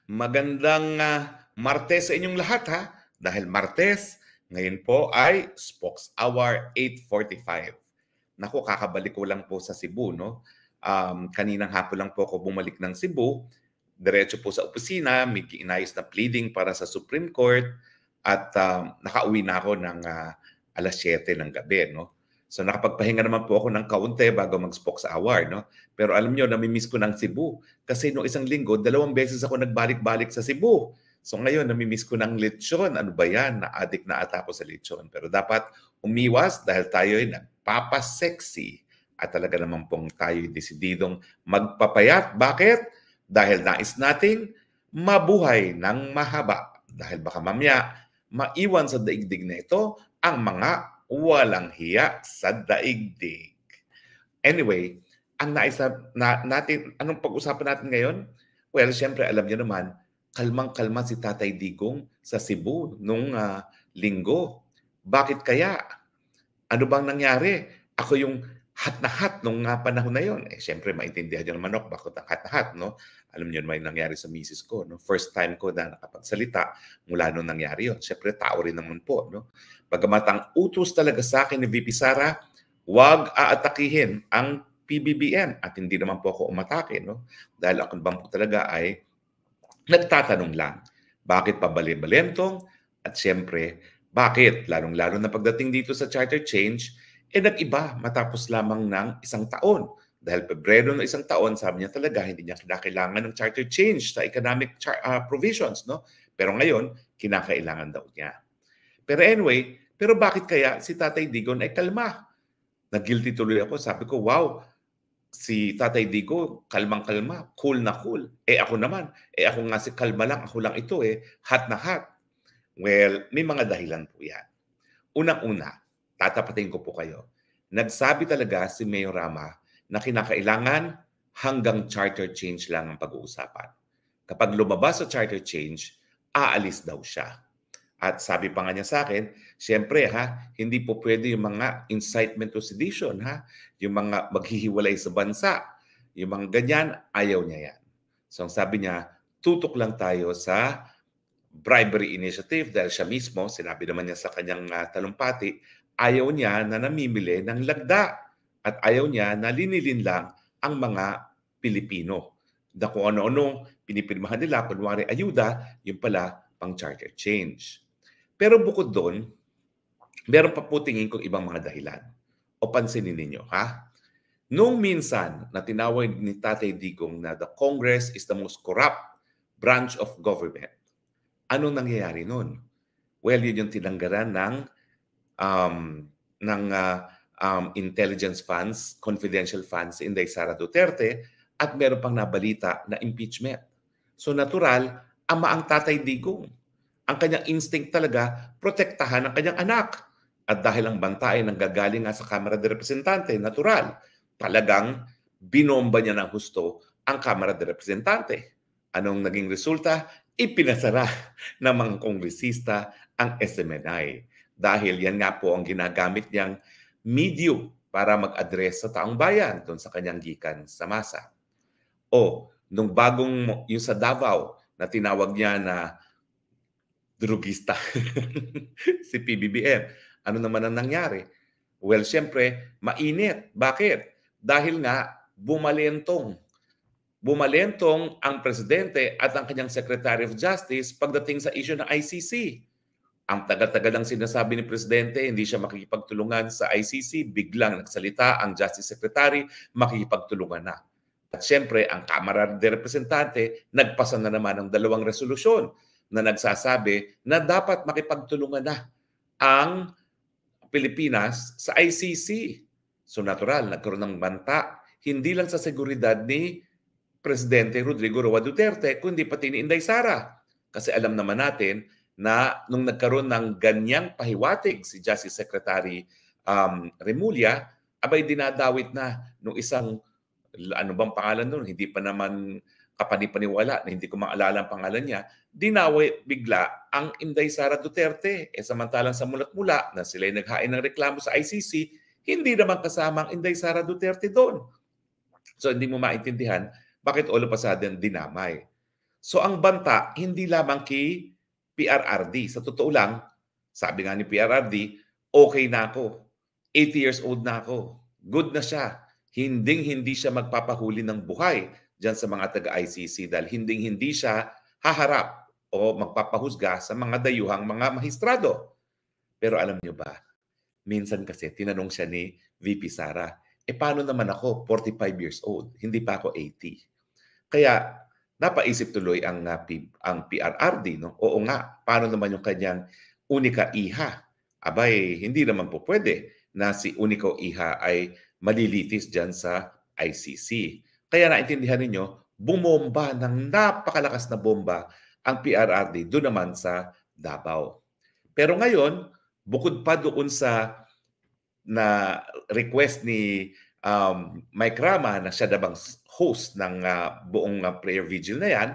Magandang Martes sa inyong lahat ha. Dahil Martes, ngayon po ay Spokes Hour 8:45. Naku, kakabalik ko lang po sa Cebu, no? Kaninang hapon lang po ako bumalik ng Cebu. Diretso po sa opisina, may inayos na pleading para sa Supreme Court at nakauwi na ako ng alas 7 ng gabi, no? So nakapagpahinga naman po ako ng kaunti bago mag-Spokes Hour, no? Pero alam niyo, namimiss ko ng Cebu. Kasi noong isang linggo, 2 beses ako nagbalik-balik sa Cebu. So ngayon, namimiss ko ng lechon. Ano ba yan? Na-addict na ata ako sa lechon. Pero dapat umiwas dahil tayo ay nagpapasexy. At talaga naman pong tayo desididong magpapayat. Bakit? Dahil nais nating mabuhay ng mahaba. Dahil baka mamaya, maiwan sa daigdig na ito ang mga walang hiya sa daigdig. Anyway, ang natin, anong pag-usapan natin ngayon? Well, siyempre, alam niyo naman, kalmang-kalma si Tatay Digong sa Cebu nung linggo. Bakit kaya? Ano bang nangyari? Ako yung hat na hat nung panahon na yon. Siyempre, maintindihan niyo naman ako bakit ang hat na hat, no? Alam niyo naman yung nangyari sa misis ko, no? First time ko na nakapagsalita mula nung nangyari yon. Siyempre, tao rin naman po, no? Bagamat ang utos talaga sa akin ni VP Sara, huwag aatakihin ang PBBM at hindi naman po ako umatake, no? Dahil ako bang po talaga ay nagtatanong lang, bakit pabali-balentong? At siyempre, bakit? Lalong-lalo na pagdating dito sa charter change, nag-iba matapos lamang ng isang taon. Dahil Pebrero ng isang taon, sabi niya talaga, hindi niya kinakailangan ng charter change sa economic provisions, no? Pero ngayon, kinakailangan daw niya. Pero anyway, pero bakit kaya si Tatay Digong ay kalma? Nag-guilty tuloy ako. Sabi ko, wow, si Tatay Digo, kalmang-kalma, cool na cool. Ako naman, ako nga si kalma lang, ako lang ito hot na hot. Well, may mga dahilan po yan. Unang-una, tatapatin ko po kayo. Nagsabi talaga si Mayor Rama na kinakailangan hanggang charter change lang ang pag-uusapan. Kapag lumabas sa charter change, aalis daw siya. At sabi pa nga niya sa akin, siyempre hindi po pwede yung mga incitement to sedition yung mga maghihiwalay sa bansa, yung mga ganyan, ayaw niya yan. So ang sabi niya, tutok lang tayo sa bribery initiative dahil siya mismo, sinabi naman niya sa kanyang talumpati, ayaw niya na namimili ng lagda at ayaw niya na linilin lang ang mga Pilipino. Na kung ano-ano pinipirmahan nila, kunwari ayuda, yung pala pang charter change. Pero bukod doon, meron pa po tingin kong ibang mga dahilan. O pansinin ninyo, Noong minsan na tinawag ni Tatay Digong na the Congress is the most corrupt branch of government, anong nangyayari noon? Well, yun yung tinanggaran ng intelligence funds, confidential funds in Sara Duterte at meron pang nabalita na impeachment. So natural, ama ang Tatay Digong. Ang kanyang instinct talaga, protektahan ang kanyang anak. At dahil ang banta ay nanggagaling nga sa Kamara de Representante, natural, talagang binomba niya ng husto ang Kamara de Representante. Anong naging resulta? Ipinasara ng mga kongresista ang SMNI. Dahil yan nga po ang ginagamit niyang medium para mag-address sa taong bayan doon sa kanyang gikan sa masa. O, nung bagong yung sa Davao na tinawag niya na drugista si PBBM. Ano naman ang nangyari? Well, siyempre, mainit. Bakit? Dahil nga, bumalentong ang presidente at ang kanyang Secretary of Justice pagdating sa issue ng ICC. Ang tagal-tagal ang sinasabi ni Presidente, hindi siya makikipagtulungan sa ICC. Biglang nagsalita ang Justice Secretary, makikipagtulungan na. At siyempre, ang Kamara de Representante, nagpasa na naman ng 2 resolusyon na nagsasabi na dapat makipagtulungan na ang Pilipinas sa ICC. So natural, nagkaroon ng banta, hindi lang sa seguridad ni Presidente Rodrigo Roa Duterte, kundi pati ni Inday Sara. Kasi alam naman natin na nung nagkaroon ng ganyang pahiwatig si Justice Secretary Remulla, abay dinadawit na nung isang, ano bang pangalan nun, hindi pa naman kapanipaniwala na hindi ko maalala ang pangalan niya, dinawi bigla ang Inday Sara Duterte. Samantalang sa mulat-mula na sila'y naghain ng reklamo sa ICC, hindi naman kasama ang Inday Sara Duterte doon. So hindi mo maintindihan bakit all of a sudden dinamay. So ang banta, hindi lamang kay PRRD. Sa totoo lang, sabi nga ni PRRD, okay na ako. 80 years old na ako. Good na siya. Hinding-hindi siya magpapahuli ng buhay dyan sa mga taga-ICC dahil hinding-hindi siya haharap o magpapahusga sa mga dayuhang mga mahistrado. Pero alam niyo ba, minsan kasi tinanong siya ni VP Sara, paano naman ako, 45 years old, hindi pa ako 80. Kaya napaisip tuloy ang PRRD, no? Oo nga, paano naman yung kanyang unika iha? Abay, hindi naman po pwede na si Unico Iha ay malilitis dyan sa ICC. Kaya naintindihan ninyo, bumomba ng napakalakas na bomba ang PRRD doon naman sa Davao. Pero ngayon, bukod pa doon sa na request ni Mike Rama na siya dabang host ng buong prayer vigil na yan,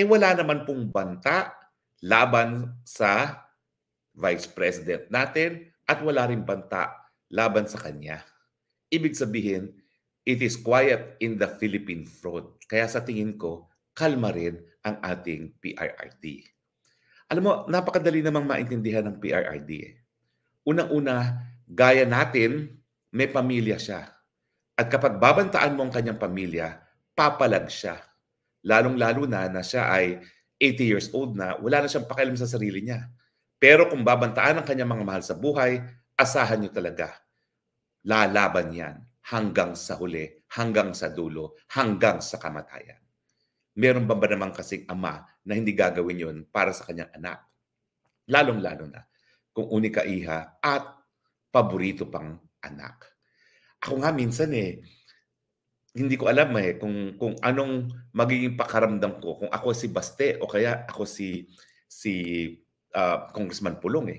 wala naman pong banta laban sa Vice President natin at wala rin banta laban sa kanya. Ibig sabihin, it is quiet in the Philippine front. Kaya sa tingin ko, kalma rin ang ating PRRD. Alam mo, napakadali namang maintindihan ng PRRD. Unang-una, gaya natin, may pamilya siya. At kapag babantaan mo ang kanyang pamilya, papalag siya. Lalong-lalo na siya ay 80 years old na, wala na siyang pakialam sa sarili niya. Pero kung babantaan ang kanyang mga mahal sa buhay, asahan niyo talaga. Lalaban yan hanggang sa huli, hanggang sa dulo, hanggang sa kamatayan. Meron ba naman kasing ama na hindi gagawin yun para sa kanyang anak? Lalong-lalo na kung unika iha at paborito pang anak. Ako nga minsan hindi ko alam kung anong magiging pakaramdam ko kung ako si Baste o kaya ako si Congressman Pulong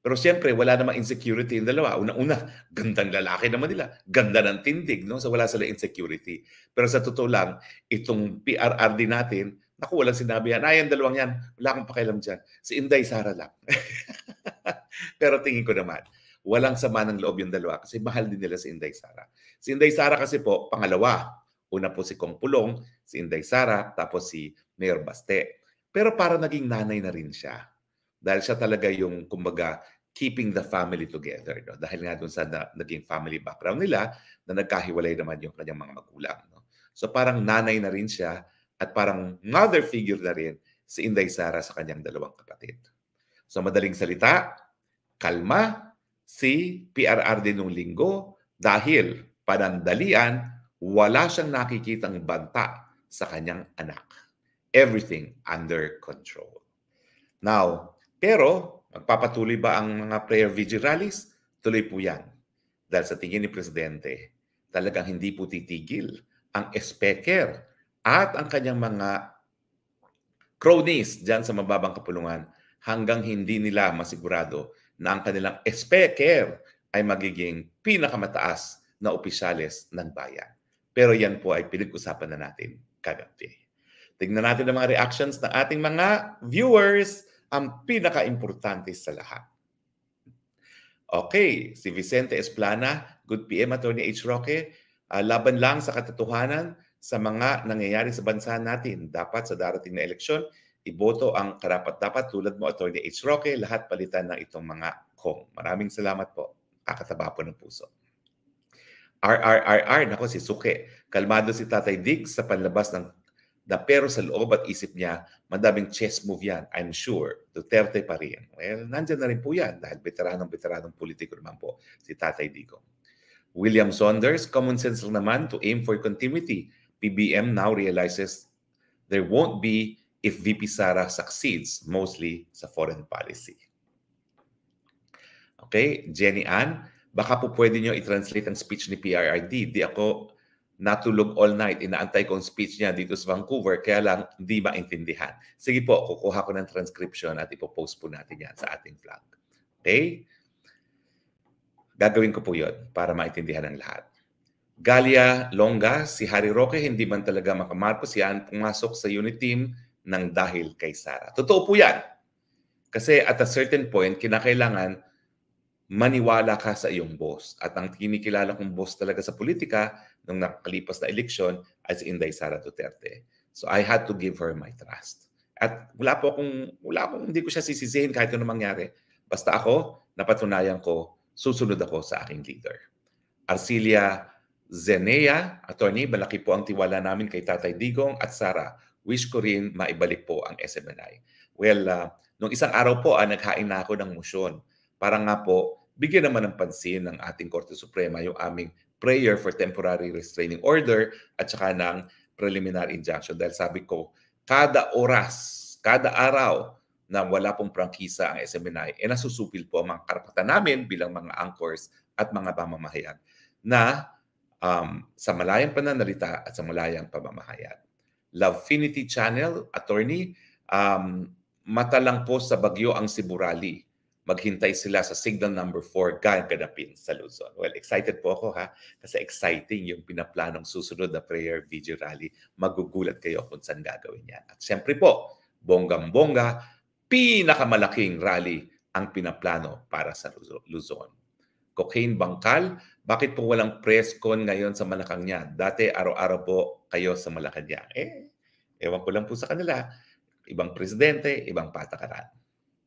Pero siyempre, wala namang insecurity yung dalawa. Una-una, gandang lalaki naman nila. Ganda ng tindig, no? So wala sila insecurity. Pero sa totoo lang, itong PRRD natin, naku, walang sinabi yan. Ang dalawang yan, wala akong pakialam dyan. Si Inday Sara lang. Pero tingin ko naman, walang sama ng loob yung dalawa kasi mahal din nila si Inday Sara. Si Inday Sara kasi po, pangalawa. Una po si Kong Pulong, si Inday Sara, tapos si Mayor Baste. Pero para naging nanay na rin siya. Dahil siya talaga yung, kumbaga, keeping the family together. No? Dahil nga dun sa naging family background nila na nagkahiwalay naman yung kanyang mga magulang. No? So parang nanay na rin siya at parang mother figure na rin si Inday Sara sa kanyang dalawang kapatid. So madaling salita, kalma si PRRD nung linggo dahil panandalian, wala siyang nakikitang banta sa kanyang anak. Everything under control. Now, pero magpapatuloy ba ang mga prayer vigil rallies? Tuloy po yan. Dahil sa tingin ni Presidente, talagang hindi po titigil ang speaker at ang kanyang mga cronies dyan sa mababang kapulungan hanggang hindi nila masigurado na ang kanilang speaker ay magiging pinakamataas na opisyales ng bayan. Pero yan po ay pinag-usapan na natin kagabi. Tignan natin ang mga reactions ng ating mga viewers, ang pinaka-importante sa lahat. Okay, si Vicente Esplana, good PM, Atty. H. Roque, laban lang sa katotohanan sa mga nangyayari sa bansa natin. Dapat sa darating na eleksyon, iboto ang karapat-dapat tulad mo, Atty. H. Roque, lahat palitan ng itong mga kong. Maraming salamat po. Kakataba po ng puso. RRRR, nako si Suke. Kalmado si Tatay Diggs sa panlabas ng pero sa loob at isip niya, madaming chess move yan. I'm sure. Duterte pa rin. Well, nandyan na rin po yan dahil veteranong politiko naman po si Tatay Digong. William Saunders, common sense lang naman to aim for continuity. PBM now realizes there won't be if VP Sara succeeds, mostly sa foreign policy. Okay, Jenny Ann, baka po pwede nyo i-translate ang speech ni PRRD. Di ako natulog all night. Inaantay ko ang speech niya dito sa Vancouver, kaya lang hindi maintindihan. Sige po, kukuha ko ng transcription at ipopost po natin yan sa ating vlog. Okay? Gagawin ko po yun para maintindihan ng lahat. Galia Longa, si Harry Roque, hindi man talaga makamarcos yan pumasok sa unit team ng dahil kay Sara. Totoo po yan. Kasi at a certain point, kinakailangan maniwala ka sa iyong boss. At ang kinikilala kong boss talaga sa politika nung nakalipas na eleksyon ay si Inday Sara Duterte. So I had to give her my trust. At hindi ko siya sisisihin kahit ano mangyari. Basta ako, napatunayan ko, susunod ako sa aking leader. Arcilia Zenea, attorney, malaki po ang tiwala namin kay Tatay Digong at Sara. Wish ko rin maibalik po ang SMNI. Well, nung isang araw po, naghain na ako ng motion. Para nga po, bigyan naman ng pansin ng ating Korte Suprema yung aming prayer for temporary restraining order at saka ng preliminary injunction. Dahil sabi ko, kada oras, kada araw na wala pong prangkisa ang SMNI, nasusupil po ang mga karapatan namin bilang mga anchors at mga pamamahayag na sa malayang pananalita at sa malayang pamamahayag. Lovefinity Channel, attorney, mata lang po sa bagyo ang Cebu Rally. Maghintay sila sa signal number 4 gaganapin sa Luzon. Well, excited po ako kasi exciting yung pinaplanong susunod na prayer video rally. Magugulat kayo kung saan gagawin yan. At siyempre po, bonggang-bongga, pinakamalaking rally ang pinaplano para sa Luzon. Cocaine Bangkal, bakit po walang press con ngayon sa Malacanang? Dati araw-araw po kayo sa Malacanang. Ewan ko lang po sa kanila. Ibang presidente, ibang patakaran.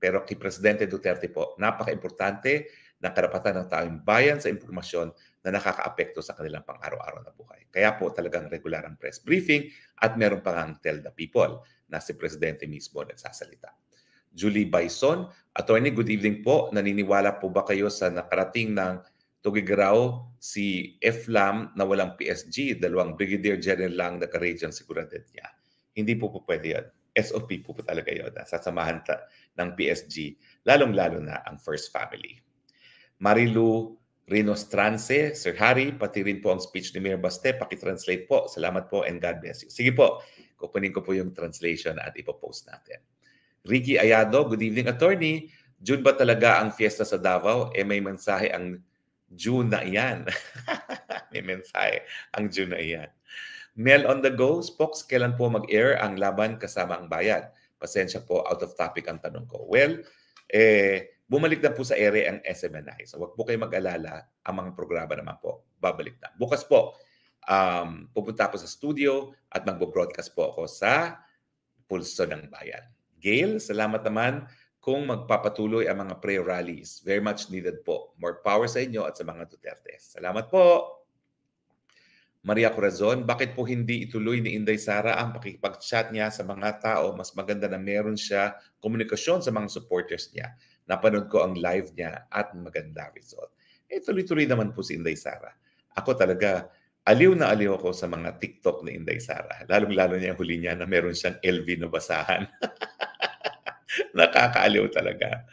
Pero kay Presidente Duterte po, napaka-importante ng karapatan ng taong bayan sa impormasyon na nakakaapekto sa kanilang pang-araw-araw na buhay. Kaya po talagang regular ang press briefing at meron pang ang Tell the People na si Presidente mismo nagsasalita. Julie Bison, attorney, good evening po. Naniniwala po ba kayo sa nakarating ng Tugigaraw si FLAM na walang PSG, dalawang Brigadier General lang naka-region seguridad niya? Hindi po pwede yun. SOP po talaga yun. Sasamahan ng PSG, lalong-lalo na ang First Family. Marilu Rinostrance, Sir Harry, pati rin po ang speech ni Mayor Baste. Pakitranslate po. Salamat po and God bless you. Sige po, kukunin ko po yung translation at ipopost natin. Ricky Ayado, good evening, attorney. June ba talaga ang fiesta sa Davao? May mensahe ang June na iyan. May mensahe ang June na iyan. Mel on the go, Spox, kailan po mag-air ang Laban Kasama ang Bayan? Pasensya po, out of topic ang tanong ko. Well, bumalik na po sa ere ang SMNI. So wag po kayo mag-alala, ang mga programa naman po, babalik na. Bukas po, pupunta ako sa studio at magbo-broadcast po ako sa Pulso ng Bayan. Gail, salamat naman kung magpapatuloy ang mga prayer rallies. Very much needed po. More power sa inyo at sa mga Duterte. Salamat po. Maria Corazon, bakit po hindi ituloy ni Inday Sara ang pakikipag-chat niya sa mga tao? Mas maganda na meron siya komunikasyon sa mga supporters niya. Napanood ko ang live niya at maganda result. Tuloy-tuloy naman po si Inday Sara. Ako talaga, aliw na aliw ako sa mga TikTok ni Inday Sara. Lalong-lalo niya yung huli niya na meron siyang LV na basahan. Nakakaaliw talaga.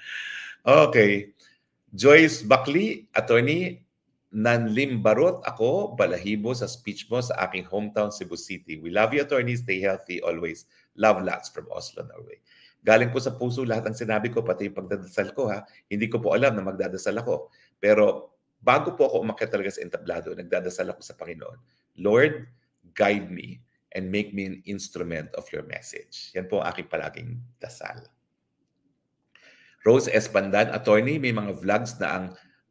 Okay. Joyce Buckley, attorney, nanlimbarot ako, balahibo sa speech mo sa aking hometown, Cebu City. We love you, attorney. Stay healthy always. Love lots from Oslo, Norway. Galing po sa puso lahat ng sinabi ko, pati yung pagdadasal ko. Hindi ko po alam na magdadasal ako. Pero bago po ako umakyat talaga sa entablado, nagdadasal ako sa Panginoon. Lord, guide me and make me an instrument of your message. Yan po ang aking palaging dasal. Rose Espandan, attorney, may mga vlogs na ang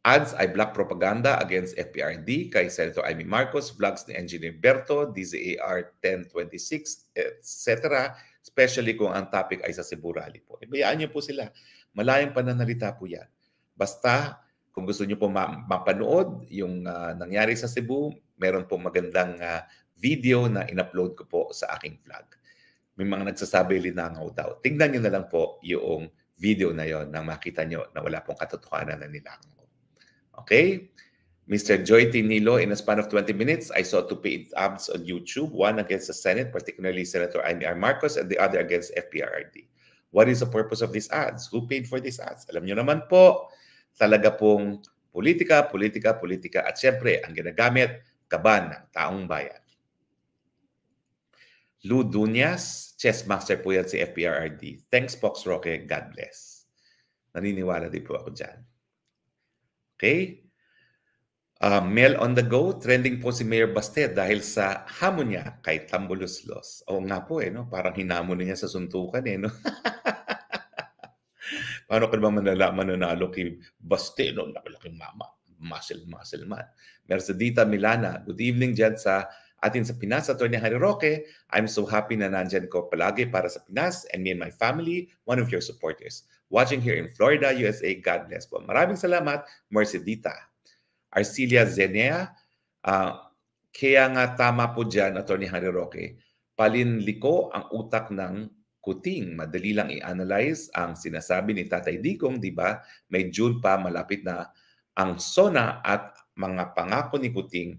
ads ay black propaganda against FPRD kay Senator Amy Marcos, vlogs ni Engineer Berto, DZAR 1026, etc. Especially kung ang topic ay sa Cebu Rally po. Ibayaan niyo po sila. Malayang pananalita po yan. Basta, kung gusto niyo po mapanood yung nangyari sa Cebu, meron po magandang video na in-upload ko po sa aking vlog. May mga nagsasabi linangaw daw. Tingnan niyo na lang po yung video na yon nang makita niyo na wala pong katotohanan na nilangaw. Okay? Mr. Joy Tinilo, in a span of 20 minutes, I saw two paid ads on YouTube, one against the Senate, particularly Senator Amy R. Marcos, and the other against FPRRD. What is the purpose of these ads? Who paid for these ads? Alam niyo naman po, talaga pong politika, at syempre, ang ginagamit, kaban ng taong bayan. Lou Duñas, chess master po yan si FPRRD. Thanks, Fox Roque. God bless. Naniniwala din po ako dyan. Okay? Mel on the go, trending po si Mayor Baste dahil sa hamon niya kay Tambuluslos. Oo nga po no? Parang hinamon niya sa suntukan no? Paano ka naman mananalo kay Baste no? Laking mama, muscle man. Mercedita Milana, good evening dyan sa Atin sa Pinas, Atty. Harry Roque, I'm so happy na nandyan ko palagi para sa Pinas and me and my family, one of your supporters. Watching here in Florida, USA, God bless po. Maraming salamat, Mercedita. Arcilia Zenea, kaya nga tama po dyan, Atty. Harry Roque, palinliko ang utak ng kuting. Madali lang i-analyze ang sinasabi ni Tatay Digong, di ba? May June pa, malapit na ang SONA at mga pangako ni kuting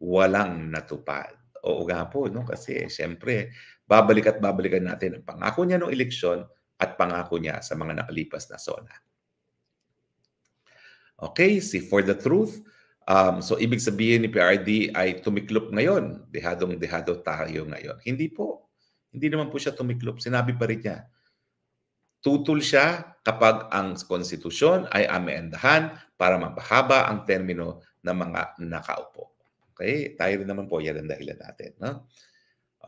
walang natupad. Oo nga po, no? Kasi siyempre, babalik at babalikan natin ang pangako niya noong eleksyon at pangako niya sa mga nakalipas na SONA. Okay, si For the Truth. So, ibig sabihin ni PRD ay tumiklop ngayon. Dehadong-dehado tayo ngayon. Hindi po. Hindi naman po siya tumiklop. Sinabi pa rin niya. Tutol siya kapag ang konstitusyon ay amendahan para mapahaba ang termino ng mga nakaupo. Okay? Tayo rin naman po. Yan ang dahilan natin. No?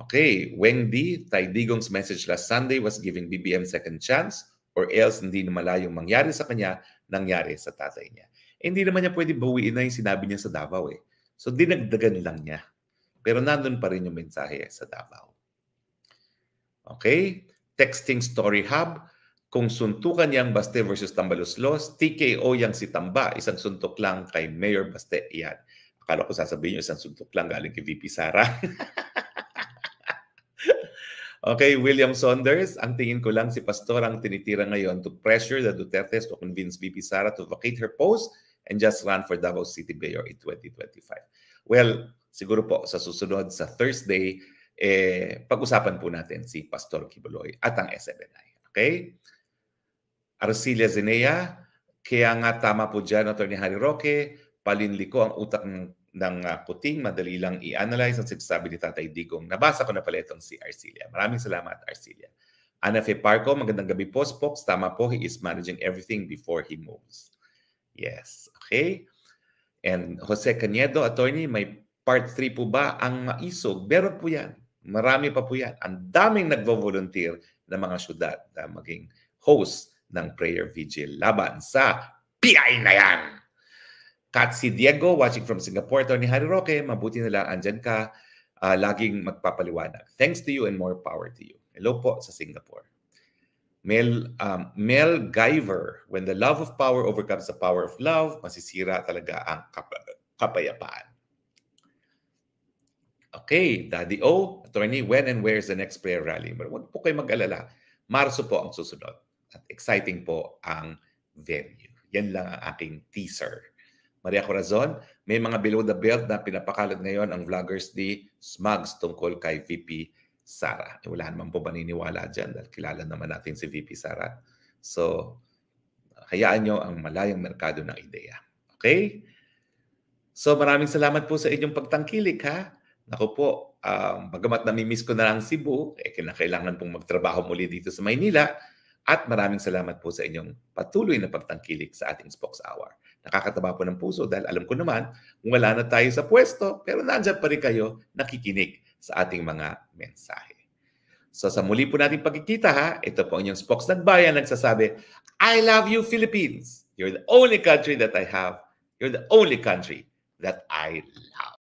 Okay. Wendy, Tay Digong's message last Sunday was giving BBM second chance or else hindi na malayong mangyari sa kanya, nangyari sa tatay niya. Hindi naman niya pwede bawiin na yung sinabi niya sa Davao eh. So, dinagdagan lang niya. Pero nandun pa rin yung mensahe sa Davao. Okay? Texting Story Hub. Kung suntukan yang Baste versus Tambaloslos, TKO yang si Tamba, isang suntok lang kay Mayor Baste. Yan. Akala ko sasabihin nyo, isang suntok lang galing kay VP Sara. Okay, William Saunders, ang tingin ko lang si Pastor ang tinitira ngayon to pressure the Dutertes to convince VP Sara to vacate her post and just run for Davao City Mayor in 2025. Well, siguro po sa susunod sa Thursday, pag-usapan po natin si Pastor Kibuloy at ang SMNI. Okay? Arcilia Zenea, kaya nga tama po dyan, Atty. Harry Roque, palinliko ang utak ng kuting, madali lang i-analyze ang sinasabi ni Tatay Digong. Nabasa ko na pala itong si Arcilia. Maraming salamat, Arcilia. Ana Fe Parco, magandang gabi po, Spox. Tama po, he is managing everything before he moves. Yes, okay. And Jose Canedo, attorney, may part 3 po ba ang maisog? Meron po yan. Marami pa po yan. Ang daming nagvo-volunteer na mga syudad na maging host ng prayer vigil laban sa PI na yan. Katsi Diego, watching from Singapore. Atty. Harry Roque, mabuti na lang andyan ka. Laging magpapaliwanag. Thanks to you and more power to you. Hello po sa Singapore. Mel Guyver, when the love of power overcomes the power of love, masisira talaga ang kapayapaan. Okay, Daddy O, attorney, when and where is the next prayer rally? But huwag po kayo mag-alala. Marso po ang susunod. At exciting po ang venue. Yan lang ang aking teaser. Maria Corazon, may mga below the belt na pinapakalat ngayon ang vloggers di Smugs tungkol kay VP Sara. Wala naman po maniniwala dyan dahil kilala naman natin si VP Sara. So, hayaan nyo ang malayang merkado ng ideya. Okay? So, maraming salamat po sa inyong pagtangkilik, ha? Naku po, bagamat namimiss ko na lang Cebu, kinakailangan pong magtrabaho muli dito sa Maynila. At maraming salamat po sa inyong patuloy na pagtangkilik sa ating Spox Hour. Nakakataba po ng puso dahil alam ko naman, wala na tayo sa pwesto, pero nandiyan pa rin kayo nakikinig sa ating mga mensahe. So sa muli po natin pagkikita, ha, ito po inyong Spox Nagbayan nagsasabi, I love you, Philippines. You're the only country that I have. You're the only country that I love.